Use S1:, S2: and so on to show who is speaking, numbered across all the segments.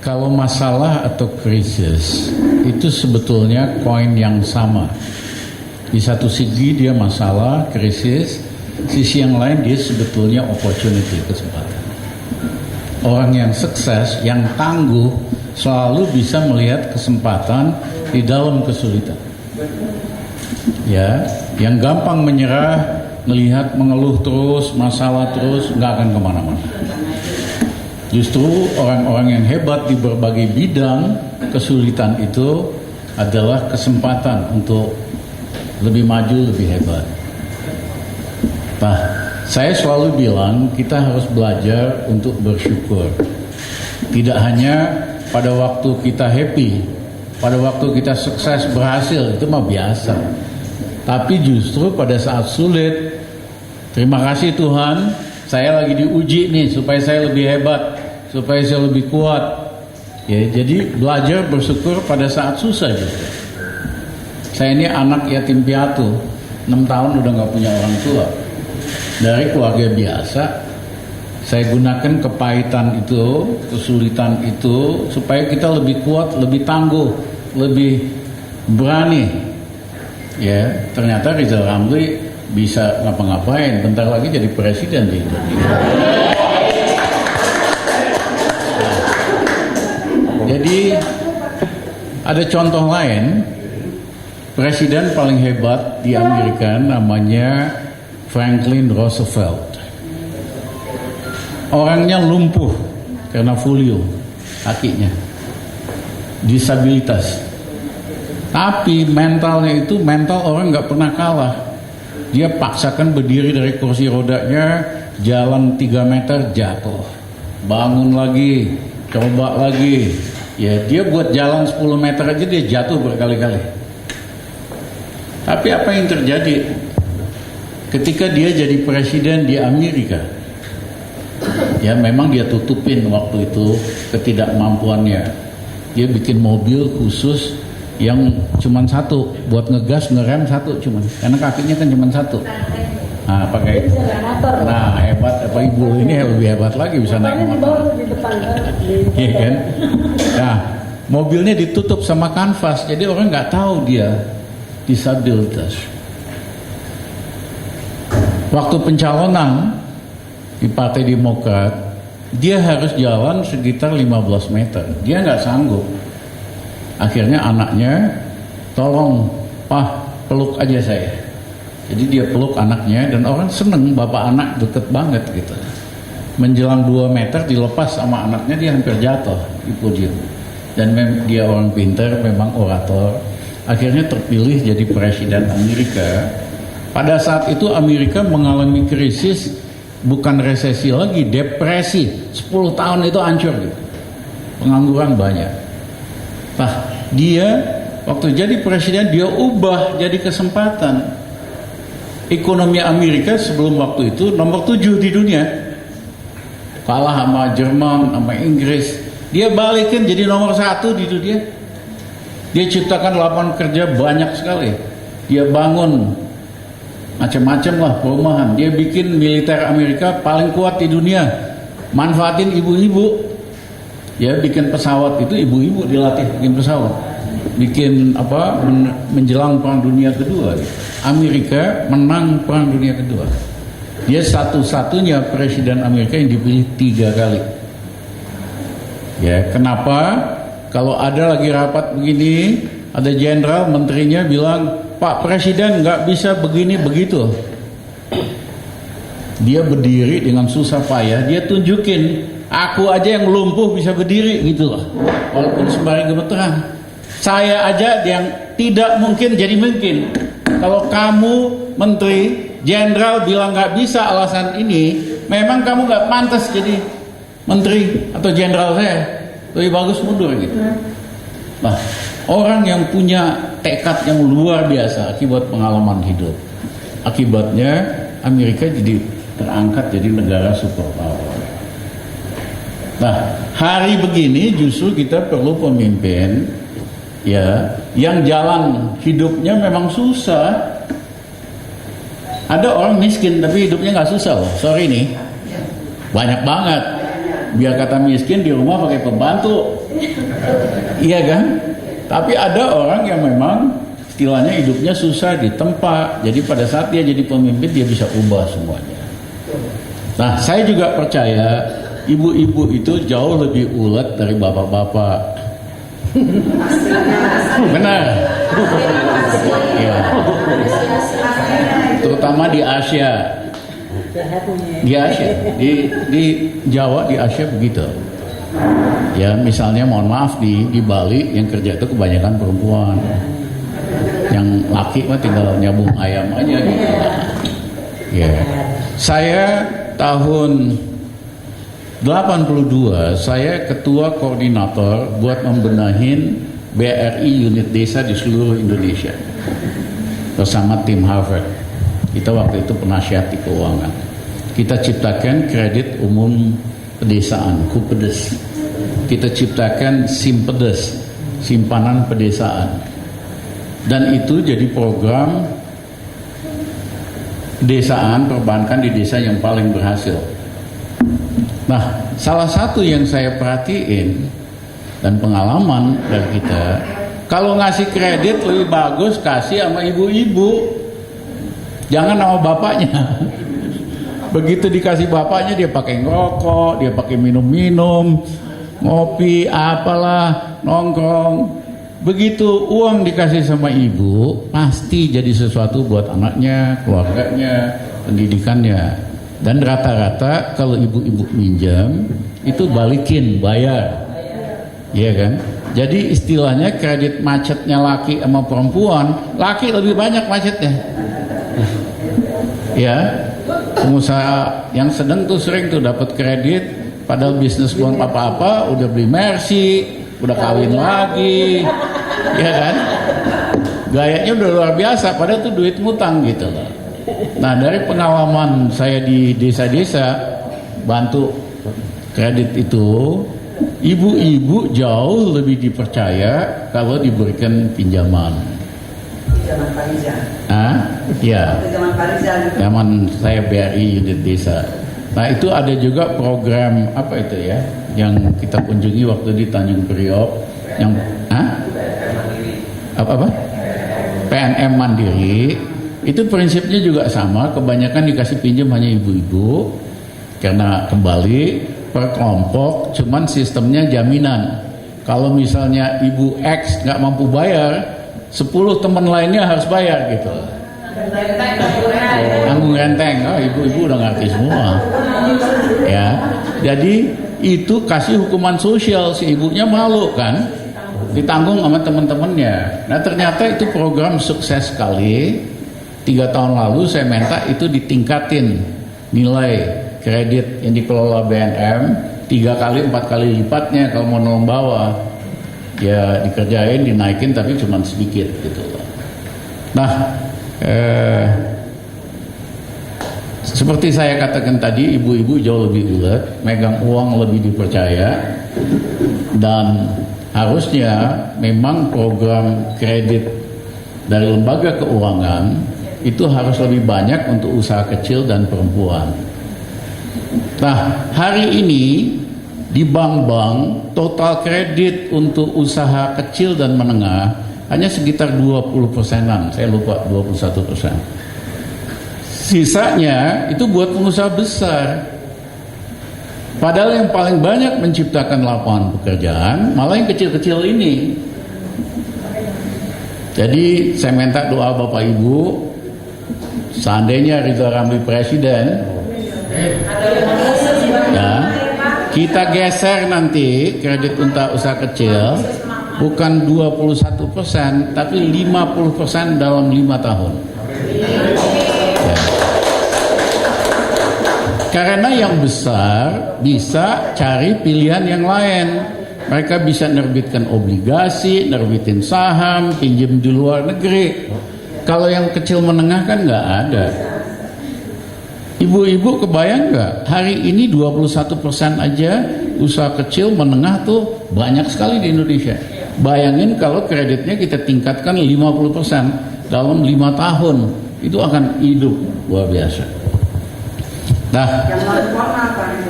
S1: Kalau masalah atau krisis itu sebetulnya koin yang sama. Di satu segi dia masalah, krisis, sisi yang lain dia sebetulnya opportunity, kesempatan. Orang yang sukses, yang tangguh, selalu bisa melihat kesempatan di dalam kesulitan. Ya, yang gampang menyerah, melihat mengeluh terus, masalah terus, nggak akan kemana-mana. Justru orang-orang yang hebat di berbagai bidang kesulitan itu adalah kesempatan untuk lebih maju, lebih hebat. Nah, saya selalu bilang kita harus belajar untuk bersyukur. Tidak hanya pada waktu kita happy, pada waktu kita sukses berhasil, itu mah biasa. Tapi justru pada saat sulit, terima kasih Tuhan, saya lagi diuji nih supaya saya lebih hebat, supaya saya lebih kuat. Ya, jadi belajar bersyukur pada saat susah juga. Saya ini anak yatim piatu, 6 tahun udah nggak punya orang tua. Dari keluarga biasa, saya gunakan kepahitan itu, kesulitan itu, supaya kita lebih kuat, lebih tangguh, lebih berani. Ya, ternyata Rizal Ramli bisa ngapa-ngapain, bentar lagi jadi presiden di Indonesia. Jadi ada contoh lain, presiden paling hebat di Amerika namanya Franklin Roosevelt. Orangnya lumpuh karena polio kakinya, disabilitas. Tapi mentalnya itu mental orang nggak pernah kalah. Dia paksakan berdiri dari kursi rodanya, jalan 3 meter jatuh, bangun lagi, coba lagi. Ya, dia buat jalan 10 meter aja dia jatuh berkali-kali. Tapi apa yang terjadi ketika dia jadi presiden di Amerika? Ya, memang dia tutupin waktu itu ketidakmampuannya. Dia bikin mobil khusus yang cuman satu, buat ngegas ngerem satu cuman, karena kakinya kan cuman satu. Nah, pakai. Nah, hebat apa ibu ini lebih hebat lagi bisa naik motor. Iya kan? Nah, mobilnya ditutup sama kanvas, jadi orang nggak tahu dia disabilitas. Waktu pencalonan di Partai Demokrat, dia harus jalan sekitar 15 meter. Dia nggak sanggup. Akhirnya anaknya, tolong Pak, peluk aja saya. Jadi dia peluk anaknya dan orang seneng, bapak anak deket banget gitu. Menjelang 2 meter dilepas sama anaknya, dia hampir jatuh di podium. Dan dia orang pintar, memang orator. Akhirnya terpilih jadi presiden Amerika. Pada saat itu Amerika mengalami krisis, bukan resesi lagi, depresi. 10 tahun itu hancur gitu. Pengangguran banyak. Nah, dia waktu jadi presiden dia ubah jadi kesempatan. Ekonomi Amerika sebelum waktu itu nomor 7 di dunia, kalah sama Jerman, sama Inggris. Dia balikin jadi nomor 1 di dunia. Dia ciptakan lapangan kerja banyak sekali. Dia bangun macam-macam lah perumahan. Dia bikin militer Amerika paling kuat di dunia. Manfaatin ibu-ibu. Ya, bikin pesawat itu ibu-ibu dilatih bikin pesawat. Bikin apa, menjelang Perang Dunia Kedua. Amerika menang Perang Dunia Kedua. Dia satu-satunya presiden Amerika yang dipilih 3 kali. Ya, kenapa? Kalau ada lagi rapat begini, ada jenderal, menterinya bilang, Pak Presiden nggak bisa begini begitu. Dia berdiri dengan susah payah, dia tunjukin, aku aja yang lumpuh bisa berdiri gitu loh. Walaupun sembari gemeteran. Saya aja yang tidak mungkin jadi mungkin. Kalau kamu menteri, jenderal bilang nggak bisa alasan ini, memang kamu nggak pantas jadi menteri atau jenderal saya. Lebih bagus mundur gitu. Nah, orang yang punya tekad yang luar biasa akibat pengalaman hidup. Akibatnya Amerika jadi terangkat jadi negara superpower. Nah, hari begini justru kita perlu pemimpin ya yang jalan hidupnya memang susah. Ada orang miskin tapi hidupnya nggak susah loh. Sorry nih, banyak banget. Biar kata miskin di rumah pakai pembantu. Iya kan? Tapi ada orang yang memang istilahnya hidupnya susah di tempat. Jadi pada saat dia jadi pemimpin dia bisa ubah semuanya. Nah, saya juga percaya ibu-ibu itu jauh lebih ulet dari bapak-bapak. Benar. Ya. Terutama di Asia. Di Asia, di Jawa, di Asia begitu. Ya, misalnya mohon maaf di Bali yang kerja itu kebanyakan perempuan. Yang laki mah tinggal nyabung ayam aja gitu. Ya. Saya tahun 82 saya ketua koordinator buat membenahin BRI unit desa di seluruh Indonesia bersama tim Harvard. Kita waktu itu penasihat di keuangan. Kita ciptakan kredit umum pedesaan, KUPEDES. Kita ciptakan SIMPEDES, simpanan pedesaan. Dan itu jadi program pedesaan perbankan di desa yang paling berhasil. Nah, salah satu yang saya perhatiin dan pengalaman dari kita, kalau ngasih kredit lebih bagus kasih sama ibu-ibu, jangan sama bapaknya. Begitu dikasih bapaknya dia pakai ngerokok, dia pakai minum-minum, ngopi, apalah, nongkrong. Begitu uang dikasih sama ibu, pasti jadi sesuatu buat anaknya, keluarganya, pendidikannya. Dan rata-rata kalau ibu-ibu minjam itu balikin, bayar. Iya kan? Jadi istilahnya kredit macetnya laki sama perempuan, laki lebih banyak macetnya. Ya, pengusaha yang sedang tuh sering tuh dapat kredit, padahal bisnis belum apa-apa, udah beli Mercy, udah kawin lagi, ya kan? Gayanya udah luar biasa, padahal tuh duit ngutang gitu loh. Nah, dari pengalaman saya di desa-desa bantu kredit itu, ibu-ibu jauh lebih dipercaya kalau diberikan pinjaman.
S2: Zaman Pak Rizal.
S1: Ya.
S2: Zaman Pak Rizal.
S1: Zaman saya BRI unit desa. Nah, itu ada juga program apa itu ya, yang kita kunjungi waktu di Tanjung Priok, yang apa? PNM Mandiri. Itu prinsipnya juga sama, kebanyakan dikasih pinjam hanya ibu-ibu karena kembali per kelompok, cuman sistemnya jaminan. Kalau misalnya ibu X nggak mampu bayar, 10 teman lainnya harus bayar gitu. Tanggung renteng, ibu-ibu udah ngerti semua. Ya, jadi itu kasih hukuman sosial, si ibunya malu kan, ditanggung sama teman-temannya. Nah, ternyata itu program sukses sekali. 3 tahun lalu saya minta itu ditingkatin nilai kredit yang dikelola BNM 3 kali 4 kali lipatnya kalau mau nolong bawah. Ya dikerjain, dinaikin tapi cuma sedikit gitu loh. Nah, seperti saya katakan tadi, ibu-ibu jauh lebih ulet, megang uang lebih dipercaya, dan harusnya memang program kredit dari lembaga keuangan itu harus lebih banyak untuk usaha kecil dan perempuan. Nah, hari ini di bank-bank total kredit untuk usaha kecil dan menengah hanya sekitar 20%-an, saya lupa 21%. Sisanya itu buat pengusaha besar. Padahal yang paling banyak menciptakan lapangan pekerjaan malah yang kecil-kecil ini. Jadi saya minta doa Bapak Ibu, seandainya Rizal Ramli presiden, ya, kita geser nanti kredit untuk usaha kecil bukan 21%, tapi 50% dalam 5 tahun. Ya. Karena yang besar bisa cari pilihan yang lain. Mereka bisa nerbitkan obligasi, nerbitin saham, pinjam di luar negeri. Kalau yang kecil menengah kan nggak ada. Ibu-ibu kebayang nggak? Hari ini 21% aja usaha kecil menengah tuh banyak sekali di Indonesia. Bayangin kalau kreditnya kita tingkatkan 50% dalam 5 tahun, itu akan hidup luar biasa. Nah,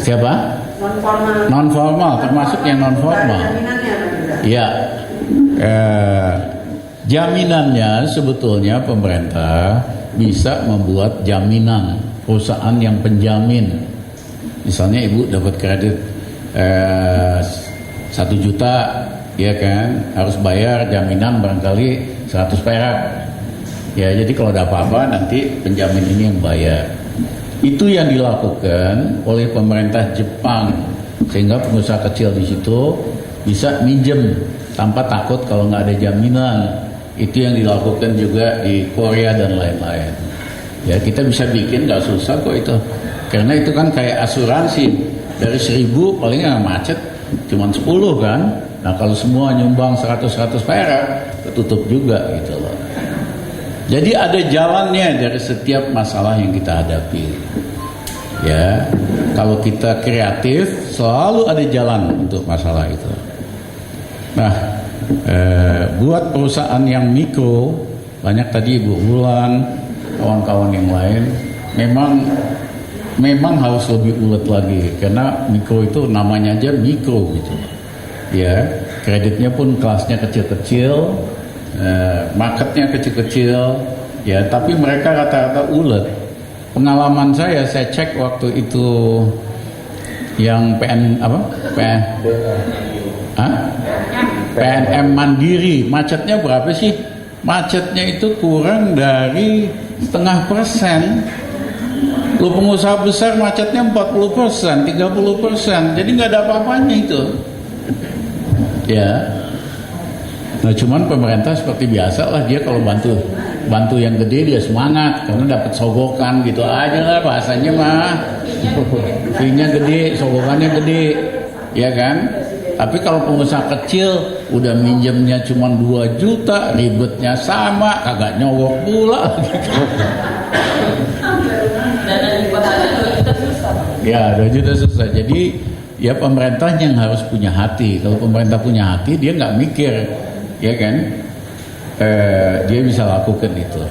S1: siapa?
S2: non formal.
S1: Non formal, termasuk yang non formal.
S2: Jaminannya Pak Rizal.
S1: Ya, jaminannya sebetulnya pemerintah bisa membuat jaminan perusahaan yang penjamin. Misalnya ibu dapat kredit 1 juta, ya kan, harus bayar jaminan barangkali 100 perak. Ya, jadi kalau ada apa-apa nanti penjamin ini yang bayar. Itu yang dilakukan oleh pemerintah Jepang, sehingga pengusaha kecil di situ bisa minjem tanpa takut kalau nggak ada jaminan. Itu yang dilakukan juga di Korea dan lain-lain. Ya, kita bisa bikin, nggak susah kok itu, karena itu kan kayak asuransi. Dari 1.000 paling nggak macet cuma 10 kan. Nah kalau semua nyumbang 100 perak, ketutup juga gitu loh. Jadi ada jalannya dari setiap masalah yang kita hadapi. Ya, kalau kita kreatif, selalu ada jalan untuk masalah itu. Nah, buat perusahaan yang mikro, banyak tadi Bu Wulan, kawan-kawan yang lain, memang harus lebih ulet lagi, karena mikro itu namanya aja mikro gitu. Ya, kreditnya pun kelasnya kecil-kecil, marketnya kecil-kecil, ya, tapi mereka rata-rata ulet. Pengalaman saya cek waktu itu yang PNM Mandiri, macetnya berapa sih? Macetnya itu kurang dari 0,5%. Lu pengusaha besar macetnya 40%, 30%, jadi nggak ada apa-apanya itu. Ya, nah cuman pemerintah seperti biasa lah, dia kalau bantu yang gede dia semangat karena dapat sogokan gitu aja lah bahasanya mah. Fee-nya gede, sogokannya gede, ya kan? Tapi kalau pengusaha kecil udah minjemnya cuma 2 juta, ribetnya sama, kagak nyogok pula. Ya, 2 juta susah. Jadi ya pemerintah yang harus punya hati. Kalau pemerintah punya hati, dia nggak mikir, ya kan? Dia bisa lakukan itu.